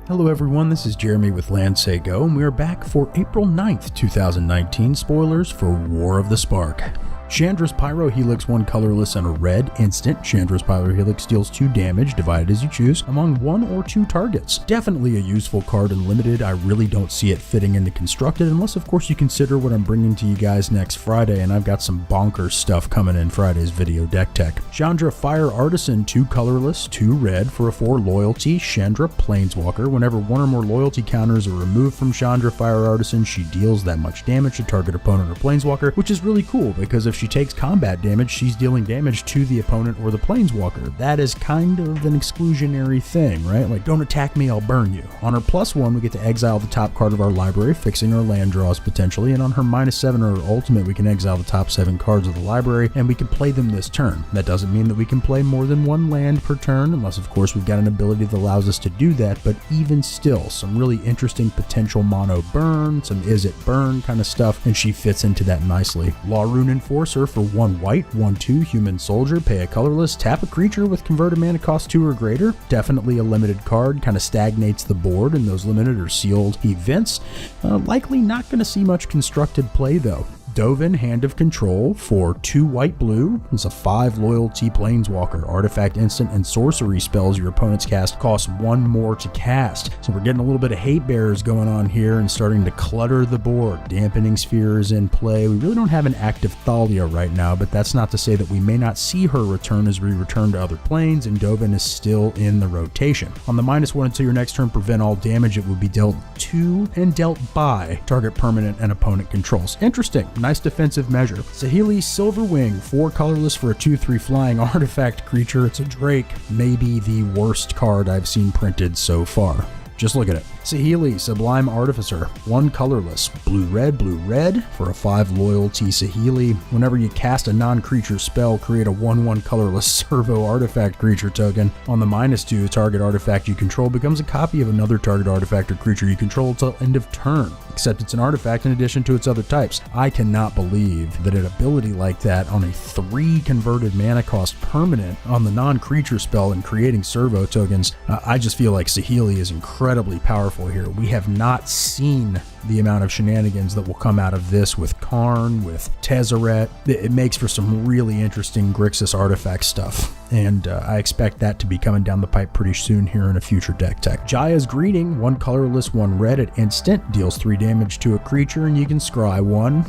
Hello everyone, this is Jeremy with Land Say Go, and we are back for April 9th, 2019 spoilers for War of the Spark. Chandra's Pyro Helix, 1 colorless and a red instant. Chandra's Pyro Helix deals 2 damage, divided as you choose, among 1 or 2 targets. Definitely a useful card in Limited. I really don't see it fitting into Constructed, unless of course you consider what I'm bringing to you guys next Friday, and I've got some bonkers stuff coming in Friday's video deck tech. Chandra Fire Artisan, 2 colorless, 2 red for a 4 loyalty. Chandra Planeswalker. Whenever 1 or more loyalty counters are removed from Chandra Fire Artisan, she deals that much damage to target opponent or Planeswalker, which is really cool because if she takes combat damage, she's dealing damage to the opponent or the Planeswalker. That is kind of an exclusionary thing, right? Like, don't attack me, I'll burn you. On her +1, we get to exile the top card of our library, fixing our land draws potentially, and on her -7 or her ultimate, we can exile the top 7 cards of the library, and we can play them this turn. That doesn't mean that we can play more than 1 land per turn, unless of course we've got an ability that allows us to do that, but even still, some really interesting potential mono burn, some is it burn kind of stuff, and she fits into that nicely. Law Rune Enforcer for 1 white, 1/2 human soldier, pay a colorless, tap a creature with converted mana cost 2 or greater. Definitely a limited card, kind of stagnates the board in those limited or sealed events. Likely not going to see much constructed play though. Dovin, Hand of Control for 2 white blue. It's a 5 loyalty planeswalker. Artifact, instant, and sorcery spells your opponent's cast cost 1 more to cast. So we're getting a little bit of hate bearers going on here and starting to clutter the board. Dampening Sphere is in play. We really don't have an active Thalia right now, but that's not to say that we may not see her return as we return to other planes, and Dovin is still in the rotation. On the -1 until your next turn, prevent all damage. It will be dealt to and dealt by target permanent and opponent controls. Interesting. Nice defensive measure. Saheeli Silverwing, 4 colorless for a 2/3 flying artifact creature. It's a Drake. Maybe the worst card I've seen printed so far. Just look at it. Saheeli, Sublime Artificer, 1 colorless, blue-red for a 5 loyalty Saheeli. Whenever you cast a non-creature spell, create a 1/1 colorless servo artifact creature token. On the -2, target artifact you control becomes a copy of another target artifact or creature you control until end of turn, except it's an artifact in addition to its other types. I cannot believe that an ability like that on a 3 converted mana cost permanent on the non-creature spell and creating servo tokens, I just feel like Saheeli is incredibly powerful here. We have not seen the amount of shenanigans that will come out of this with Karn, with Tezzeret. It makes for some really interesting Grixis artifact stuff, and I expect that to be coming down the pipe pretty soon here in a future deck tech. Jaya's Greeting, 1 colorless, 1 red at instant, deals 3 damage to a creature, and you can scry 1.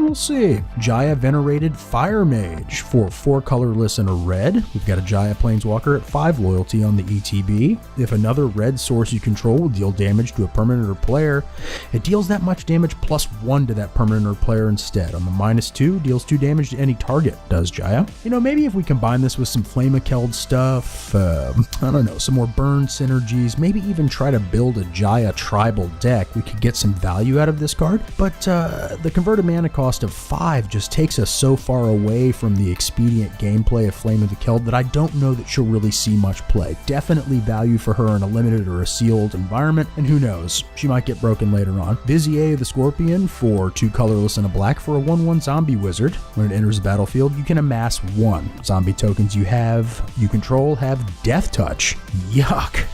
We'll see. Jaya Venerated Fire Mage for 4 colorless and a red. We've got a Jaya Planeswalker at 5 loyalty on the ETB. If another red source you control will deal damage to a permanent or player, it deals that much damage +1 to that permanent or player instead. On the -2, deals 2 damage to any target, does Jaya. You know, maybe if we combine this with some Flamekeld stuff, I don't know, some more burn synergies, maybe even try to build a Jaya tribal deck, we could get some value out of this card. But the converted mana cost of 5 just takes us so far away from the expedient gameplay of Flame of the Keld that I don't know that she'll really see much play. Definitely value for her in a limited or a sealed environment, and who knows, she might get broken later on. Vizier the Scorpion for 2 colorless and a black for a 1/1 zombie wizard. When it enters the battlefield, you can amass 1. Zombie tokens you control have Death Touch. Yuck.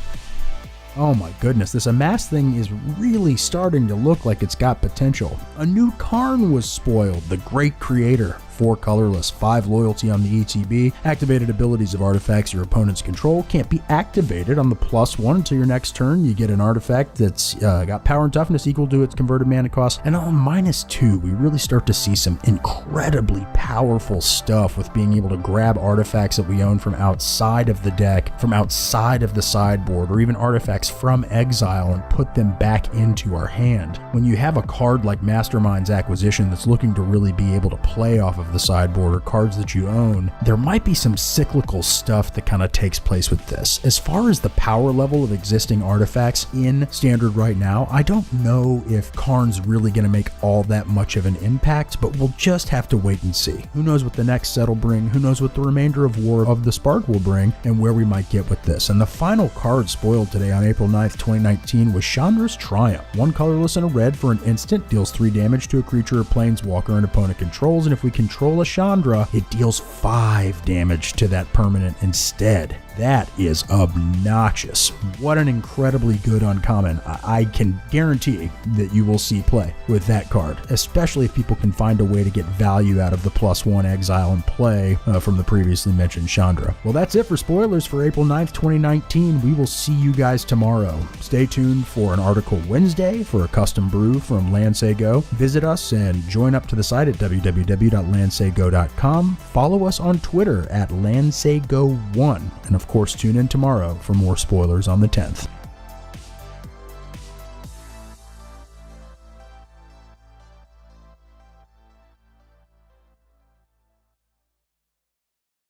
Oh my goodness, this amass thing is really starting to look like it's got potential. A new Karn was spoiled, the Great Creator. 4 colorless, 5 loyalty on the ETB. Activated abilities of artifacts your opponents control can't be activated on the +1 until your next turn. You get an artifact that's got power and toughness equal to its converted mana cost. And on -2, we really start to see some incredibly powerful stuff with being able to grab artifacts that we own from outside of the deck, from outside of the sideboard, or even artifacts from exile and put them back into our hand. When you have a card like Mastermind's Acquisition that's looking to really be able to play off of the sideboard or cards that you own, there might be some cyclical stuff that kind of takes place with this. As far as the power level of existing artifacts in Standard right now, I don't know if Karn's really going to make all that much of an impact, but we'll just have to wait and see. Who knows what the next set will bring, who knows what the remainder of War of the Spark will bring, and where we might get with this. And the final card spoiled today on April 9th, 2019 was Chandra's Triumph. 1 colorless and a red for an instant, deals 3 damage to a creature or planeswalker an opponent controls, and if we control a Chandra, it deals 5 damage to that permanent instead. That is obnoxious. What an incredibly good uncommon. I can guarantee that you will see play with that card, especially if people can find a way to get value out of the +1 exile and play from the previously mentioned Chandra. Well, that's it for spoilers for April 9th, 2019. We will see you guys tomorrow. Stay tuned for an article Wednesday for a custom brew from Lansego. Visit us and join up to the site at www.lansego.com. Follow us on Twitter at Lansego1. And of course, tune in tomorrow for more spoilers on the 10th.